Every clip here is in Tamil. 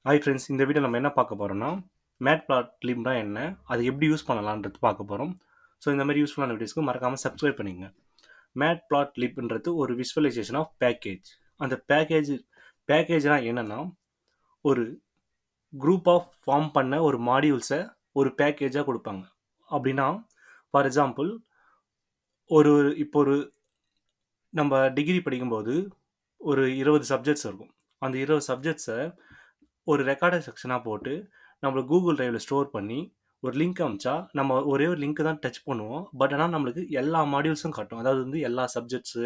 ஹாய் ஃப்ரெண்ட்ஸ், இந்த வீடியோ நம்ம என்ன பார்க்க போகிறோம்னா மேட்ப்ளாட்லிப்னா என்ன, அது எப்படி யூஸ் பண்ணலான்றது பார்க்க போகிறோம். ஸோ இந்த மாதிரி யூஸ்ஃபுல்லான வீடியோஸ்க்கு மறக்காமல் சப்ஸ்கிரைப் பண்ணிங்க. மேட்ப்ளாட்லிப்ன்றது ஒரு விஷுவலைசேஷன் ஆஃப் பேக்கேஜ். அந்த பேக்கேஜ்னா என்னென்னா, ஒரு குரூப் ஆஃப் ஃபார்ம் பண்ண ஒரு மாடியூல்ஸை ஒரு பேக்கேஜாக கொடுப்பாங்க. அப்படின்னா ஃபார் எக்ஸாம்பிள், இப்போ ஒரு நம்ம டிகிரி படிக்கும்போது ஒரு 20 சப்ஜெக்ட்ஸ் இருக்கும். அந்த 20 சப்ஜெக்ட்ஸை ஒரு ரெக்கார்டட் செக்ஷனாக போட்டு நம்மளை கூகுள் ட்ரைவில் ஸ்டோர் பண்ணி ஒரு லிங்க் அமிச்சா நம்ம ஒரே ஒரு லிங்க் தான் டச் பண்ணுவோம். பட் ஆனால் நம்மளுக்கு எல்லா மாடியூல்ஸும் காட்டும். அதாவது வந்து எல்லா subjects,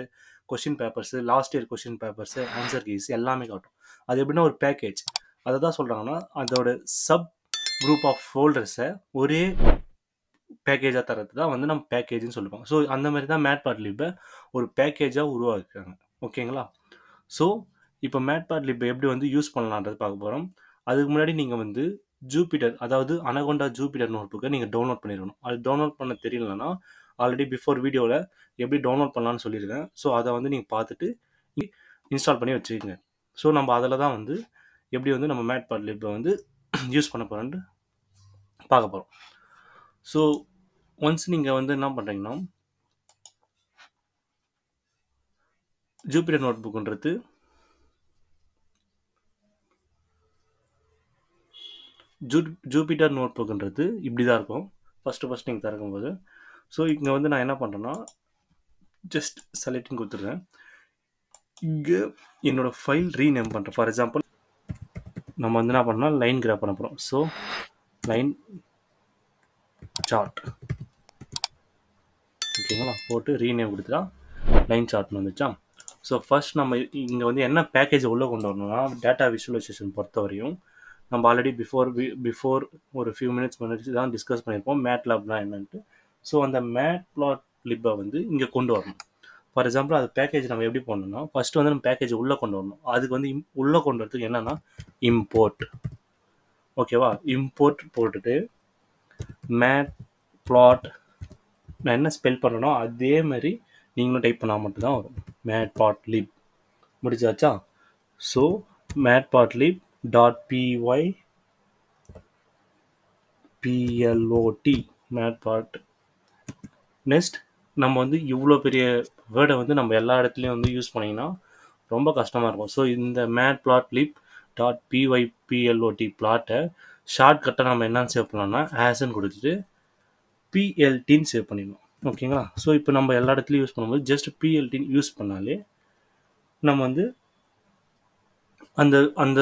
question papers, last year question papers, answer keys எல்லாமே காட்டும். அது எப்படின்னா ஒரு பேக்கேஜ். அதை தான் சொல்கிறாங்கன்னா அதோட சப் குரூப் ஆஃப் ஃபோல்டர்ஸை ஒரே பேக்கேஜாக தரது தான் வந்து நம்ம பேக்கேஜ்னு சொல்லுவோம். ஸோ அந்த மாதிரி தான் மேட்ப்ளாட்லிப்பை ஒரு பேக்கேஜாக உருவாக்குறாங்க. ஓகேங்களா? ஸோ இப்போ மேட்ப்ளாட்லிப்பை எப்படி வந்து யூஸ் பண்ணலான்றது பார்க்க போகிறோம். அதுக்கு முன்னாடி நீங்கள் வந்து ஜூபிட்டர், அதாவது அனகொண்டா ஜூபிட்டர் நோட் புக்கை நீங்கள் டவுன்லோட் பண்ணிடணும். அது டவுன்லோட் பண்ண தெரியலன்னா ஆல்ரெடி பிஃபோர் வீடியோவில் எப்படி டவுன்லோட் பண்ணலான்னு சொல்லியிருக்கேன். ஸோ அதை வந்து நீங்கள் பார்த்துட்டு இன்ஸ்டால் பண்ணி வச்சுக்கோங்க. ஸோ நம்ம அதில் தான் வந்து எப்படி வந்து நம்ம மேட்ப்ளாட்லிப்பை வந்து யூஸ் பண்ண போகிறோன்ட்டு பார்க்க போகிறோம். ஸோ ஒன்ஸ் நீங்கள் வந்து என்ன பண்ணுறீங்கன்னா, ஜூபிட்டர் நோட் புக்குன்றது ஜூபிட்டர் நோட் புக்குன்றது இப்படி தான் இருக்கும். ஃபஸ்ட்டு நீங்கள் திறக்கும்போது. ஸோ இங்கே வந்து நான் என்ன பண்ணுறேன்னா, ஜஸ்ட் செலக்டிங் கொடுத்துருக்கேன். இங்கே என்னோடய ஃபைல் ரீநேம் பண்ணுறேன். ஃபார் எக்ஸாம்பிள் நம்ம வந்து என்ன பண்ணோம்னா லைன் கிராஃப் பண்ண போகிறோம். ஸோ லைன் சார்ட், ஓகேங்களா, போட்டு ரீநேம் கொடுத்துட்டா லைன் சார்ட்னு வந்துச்சா. ஸோ ஃபர்ஸ்ட் நம்ம இங்கே வந்து என்ன பேக்கேஜை உள்ளே கொண்டு வரணும்னா, டேட்டா விஷுவலைசேஷன் பொறுத்த வரையும் நம்ம ஆல்ரெடி பிஃபோர் ஒரு ஃபியூ மினிட்ஸ் முன்னாடி தான் டிஸ்கஸ் பண்ணியிருப்போம் மேட்லாப்னா என்னன்ட்டு. ஸோ அந்த மேட்ப்ளாட்லிப்பை வந்து இங்கே கொண்டு வரணும். ஃபார் எக்ஸாம்பிள் அது பேக்கேஜ் நம்ம எப்படி பண்ணணும்னா, ஃபஸ்ட்டு வந்து நம்ம பேக்கேஜ் உள்ளே கொண்டு வரணும். அதுக்கு வந்து உள்ளே கொண்டு வரதுக்கு என்னென்னா இம்போர்ட், ஓகேவா, இம்போர்ட் போட்டுட்டு மேட்ப்ளாட் நான் என்ன ஸ்பெல் பண்ணனோ அதே மாதிரி நீங்களும் டைப் பண்ணால் மட்டும்தான் வரும். மேட்ப்ளாட்லிப் முடிச்சாச்சா. So matplotlib .py plot matplot. Next நம்ம வந்து இவ்வளோ பெரிய வேர்டை வந்து நம்ம எல்லா இடத்துலையும் வந்து யூஸ் பண்ணிங்கன்னா ரொம்ப கஷ்டமாக இருக்கும். ஸோ இந்த மேட்ப்ளாட்லிப் .py plot பிளாட்டை ஷார்ட்கட்டாக நம்ம என்னன்னு சேவ் பண்ணலாம்னா ஆஸ்ன்னு கொடுத்துட்டு பிஎல்டின்னு சேவ் பண்ணிடணும். ஓகேங்களா? ஸோ இப்போ நம்ம எல்லா இடத்துலையும் யூஸ் பண்ணும்போது ஜஸ்ட் பிஎல்டின்னு யூஸ் பண்ணாலே நம்ம வந்து அந்த அந்த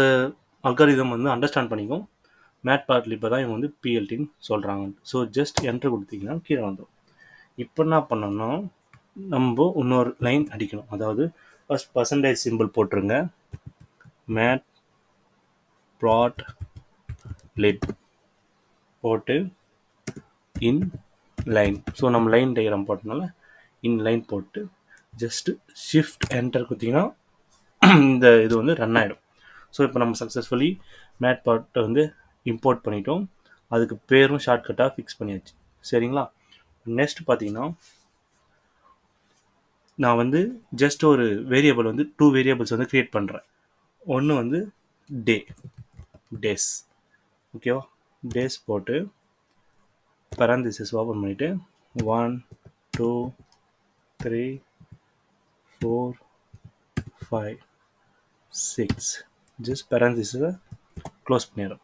அல்காரிதம் வந்து அண்டர்ஸ்டாண்ட் பண்ணிக்கும் மேட்ப்ளாட்லிப்பை தான் இவங்க வந்து பிஎல்டின்னு சொல்கிறாங்க. ஸோ ஜஸ்ட் என்டர் கொடுத்தீங்கன்னா கீழே வந்துடும். இப்போ என்ன பண்ணோம்னா நம்ம இன்னொரு லைன் அடிக்கணும். அதாவது ஃபர்ஸ்ட் பர்சன்டேஜ் சிம்பிள் போட்டுருங்க, மேட்ப்ளாட்லிப் போட்டு இன் லைன். ஸோ நம்ம லைன் டயக்ராம் போட்டனால இன் லைன் போட்டு ஜஸ்ட்டு ஷிஃப்ட் என்டர் கொடுத்தீங்கன்னா இந்த இது வந்து ரன் ஆகிடும். ஸோ இப்போ நம்ம சக்ஸஸ்ஃபுல்லி மேட்ப்ளாட்டை வந்து இம்போர்ட் பண்ணிட்டோம். அதுக்கு பேரும் ஷார்ட்கட்டாக ஃபிக்ஸ் பண்ணியாச்சு. சரிங்களா? நெக்ஸ்ட் பார்த்தீங்கன்னா, நான் வந்து ஜஸ்ட் ஒரு வேரியபிள் வந்து 2 வேரியபிள்ஸ் வந்து க்ரியேட் பண்ணுறேன். ஒன்று வந்து டேஸ், ஓகேவா, டேஸ் போட்டு பராந்தசிஸ் ஓப்பன் பண்ணிவிட்டு 1 2 3 4 5 6 ஜஸ்ட் பராந்தசிஸை க்ளோஸ் பண்ணிடுறோம்.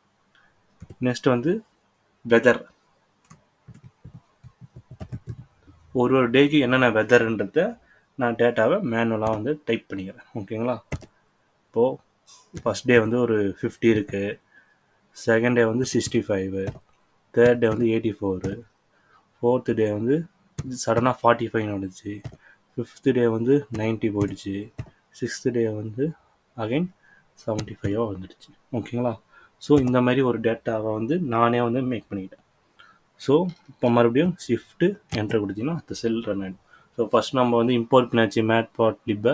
நெக்ஸ்ட் வந்து வெதர், ஒரு டேக்கு என்னென்ன வெதர்ன்றத நான் டேட்டாவை மேனுவலாக வந்து டைப் பண்ணிக்கிறேன். ஓகேங்களா? இப்போது ஃபஸ்ட் டே வந்து ஒரு 50 இருக்குது, செகண்ட் டே வந்து 65, தேர்ட் டே வந்து 84, ஃபோர்த்து டே வந்து சடனாக 45 வந்துச்சு, ஃபிஃப்த்து டே வந்து 90 போயிடுச்சு, சிக்ஸ்த்து டே வந்து அகைன் 75 வந்துடுச்சு. ஓகேங்களா? ஸோ இந்த மாதிரி ஒரு டேட்டாவை வந்து நானே வந்து மேக் பண்ணிக்கிட்டேன். ஸோ இப்போ மறுபடியும் ஷிஃப்ட்டு என்டர் கொடுத்தீங்கன்னா அந்த செல் ரன் ஆகிடும். ஸோ ஃபஸ்ட் நம்ம வந்து இம்போர்ட் பண்ணியாச்சு மேட்ப்ளாட்லிப்பை,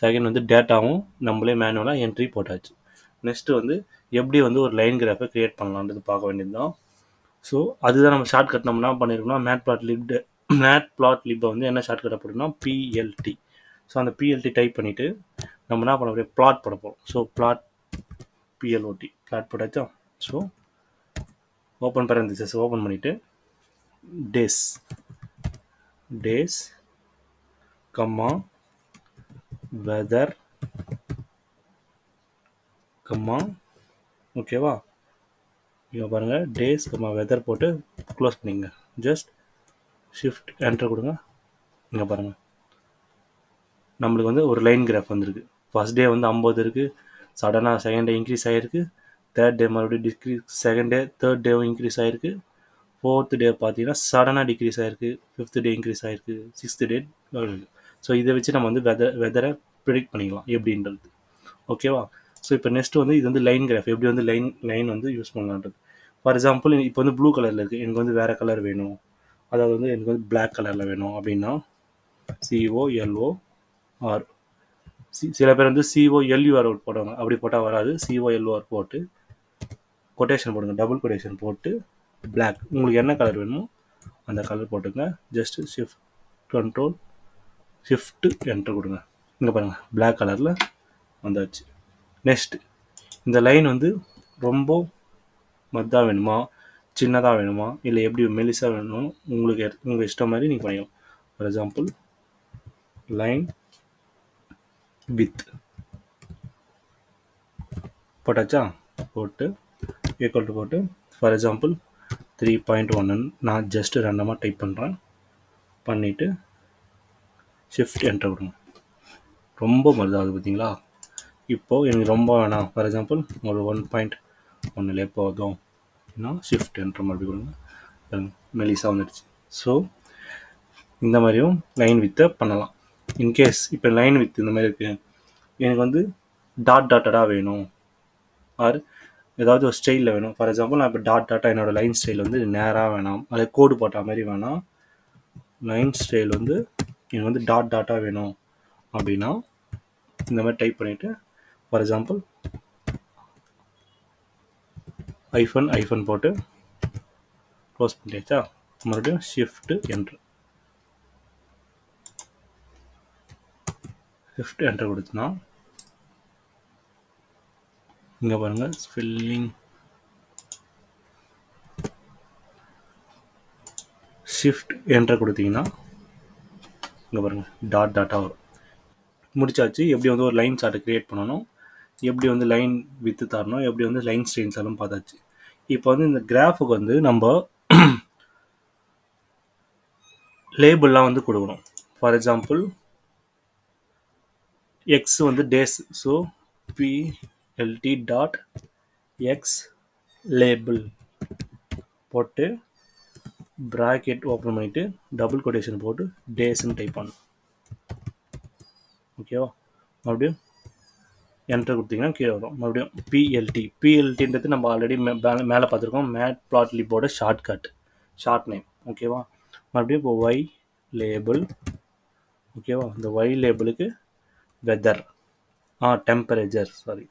செகண்ட் வந்து டேட்டாவும் நம்மளே மேனுவலாக என்ட்ரி போட்டாச்சு. நெக்ஸ்ட்டு வந்து எப்படி வந்து ஒரு லைன் கிராஃபை க்ரியேட் பண்ணலான்றது பார்க்க வேண்டியது தான். ஸோ அதுதான் நம்ம ஷார்ட்கட் நம்ம என்ன பண்ணியிருக்கோம்னா மேட்ப்ளாட்லிப்பை வந்து என்ன ஷார்ட்கட்டை போட்டோம்னா பிஎல்டி. ஸோ அந்த பிஎல்டி டைப் பண்ணிவிட்டு நம்ம என்ன பண்ண போகிறோம், பிளாட் பண்ண போகிறோம். ஸோ பிளாட் பிஎல்ஓடி பிளாட் போட்டாச்சா? ஸோ ஓப்பன் parenthesis ஓப்பன் பண்ணிவிட்டு டேஸ் கம்மா வெதர் கம்மா ஓகேவா? இங்கே பாருங்கள் டேஸ் கம்மா வெதர் போட்டு க்ளோஸ் பண்ணிங்க. ஜஸ்ட் ஷிஃப்ட் என்டர் கொடுங்க. இங்கே பாருங்கள் நம்மளுக்கு வந்து ஒரு லைன் கிராஃப் வந்திருக்கு. ஃபர்ஸ்ட் டே வந்து 50 இருக்குது, சடனாக செகண்ட் டே இன்க்ரீஸ் ஆகிருக்கு, தேர்ட் டே மறுபடியும் decrease, second day third டேவும் increase ஆகிருக்கு, ஃபோர்த் டே பார்த்தீங்கன்னா சடனாக டிக்ரீஸ் ஆகிருக்கு, ஃபிஃப்த் டே இன்க்ரீஸ் ஆகிருக்கு, சிக்ஸ்த் டே. ஸோ இதை வச்சு நம்ம வந்து வெதரை ப்ரிடிக்ட் பண்ணிக்கலாம் எப்படின்றது. ஓகேவா? ஸோ இப்போ நெக்ஸ்ட் வந்து இது வந்து லைன் கிராஃப் எப்படி வந்து லைன் வந்து யூஸ் பண்ணலான்றது. ஃபார் எக்ஸாம்பிள் இப்போ வந்து ப்ளூ கலரில் இருக்குது, எனக்கு வந்து வேறு கலர் வேணும், அதாவது வந்து எனக்கு வந்து பிளாக் கலரில் வேணும் அப்படின்னா COLOR. சில பேர் வந்து COLUR போடுவாங்க, அப்படி போட்டால் வராது. COLOR போட்டு கொட்டேஷன் போடுங்க, டபுள் கொட்டேஷன் போட்டு பிளாக், உங்களுக்கு என்ன கலர் வேணுமோ அந்த கலர் போட்டுங்க. ஜஸ்ட் ஷிஃப்ட் என்டர் கொடுங்க. இங்கே பாருங்கள் பிளாக் கலரில் வந்தாச்சு. நெக்ஸ்ட் இந்த லைன் வந்து ரொம்ப மத்தாக வேணுமா, சின்னதாக வேணுமா, இல்லை எப்படி மெலிசாக வேணுமோ உங்களுக்கு உங்கள் இஷ்டம் மாதிரி நீங்கள் பண்ணிக்கலாம். ஃபார் எக்ஸாம்பிள் லைன் வித் போட்டாச்சா? போட்டு ஈக்குவல் டு போட்டு ஃபார் எக்ஸாம்பிள் 3.1 நான் ஜஸ்ட் ரேண்டமாக டைப் பண்ணுறேன். பண்ணிவிட்டு ஷிஃப்ட் என்டர் கொடுங்க. ரொம்ப மருதாகுது பார்த்தீங்களா? இப்போது எனக்கு ரொம்ப வேணாம், ஃபார் எக்ஸாம்பிள் ஒரு 1.1 போதும், நான் ஷிஃப்ட் என்டர் மறுபடியும் கொடுங்க. மெலிசா வந்துடுச்சு. ஸோ இந்த மாதிரியும் லைன் வித்தை பண்ணலாம். இன்கேஸ் இப்போ லைன் வித் இந்த மாதிரி இருக்குது, எனக்கு வந்து டாட்டடாக வேணும், ஆர் ஏதாவது ஒரு ஸ்டைலில் வேணும். ஃபார் எக்ஸாம்பிள் நான் இப்போ டாட்டாக என்னோடய லைன் ஸ்டைல் வந்து நேராக வேணாம், அதை கோடு போட்ட மாதிரி வேணாம், லைன் ஸ்டைல் வந்து எனக்கு வந்து டாட்டாக வேணும் அப்படின்னா இந்த மாதிரி டைப் பண்ணிவிட்டு ஃபார் எக்ஸாம்பிள் ஐஃபன் போட்டு க்ளோஸ் பண்ணியாச்சா? மறுபடியும் ஷிஃப்ட் என்டர் கொடுத்தோன்னா இங்கே பாருங்கள் ஸ்பெல்லிங் ஷிஃப்ட் என்டர் கொடுத்தீங்கன்னா இங்கே பாருங்கள் டாட்டாக வரும். முடிச்சாச்சு. எப்படி வந்து ஒரு லைன் சார்ட்டை க்ரியேட் பண்ணணும், எப்படி வந்து லைன் வித்து தரணும், எப்படி வந்து லைன் ஸ்டைல்ஸ் எல்லாம் பார்த்தாச்சு. இப்போ வந்து இந்த கிராஃபுக்கு வந்து நம்ம லேபிள்லாம் வந்து கொடுக்கணும். ஃபார் எக்ஸாம்பிள் எக்ஸ் வந்து டேஸ், ஸோ PLT.X லேபிள் போட்டு ப்ராக்கெட் ஓப்பன் பண்ணிவிட்டு டபுள் கொட்டேஷன் போட்டு டேஸ்ன்னு டைப் பண்ணணும். ஓகேவா? மறுபடியும் என்டர் கொடுத்தீங்கன்னா கீழே வரும். மறுபடியும் பிஎல்டின்றது நம்ம ஆல்ரெடி மேலே பார்த்துருக்கோம், மேட்ப்ளாட்லிப்போட ஷார்ட் நேம். ஓகேவா? மறுபடியும் இப்போ ஒய் லேபிள். ஓகேவா? இந்த ஒய் லேபிளுக்கு weather, temperature, sorry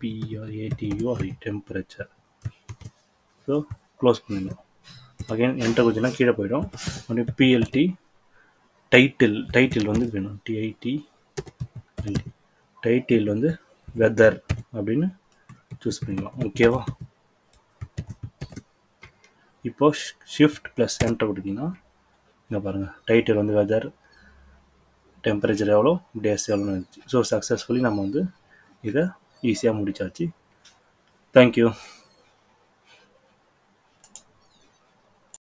TEMPERATUR temperature. So close பண்ணிடணும். அகைன் என்டர் கொடுத்தீங்கன்னா கீழே போயிடும். மறுபடியும் PLT டைட்டில் வந்து வேணும், டைட்டில் வந்து வெதர் அப்படின்னு சூஸ் பண்ணிக்கலாம். ஓகேவா? இப்போ ஷிஃப்ட் ப்ளஸ் என்டர் கொடுத்தீங்கன்னா இங்கே பாருங்கள் டைட்டில் வந்து வெதர், டெம்பரேச்சர் எவ்வளோ, டேஸ் எவ்வளோன்னு இருந்துச்சு. ஸோ சக்ஸஸ்ஃபுல்லி நம்ம வந்து இதை ஈஸியாக முடிச்சாச்சு. தேங்க்யூ.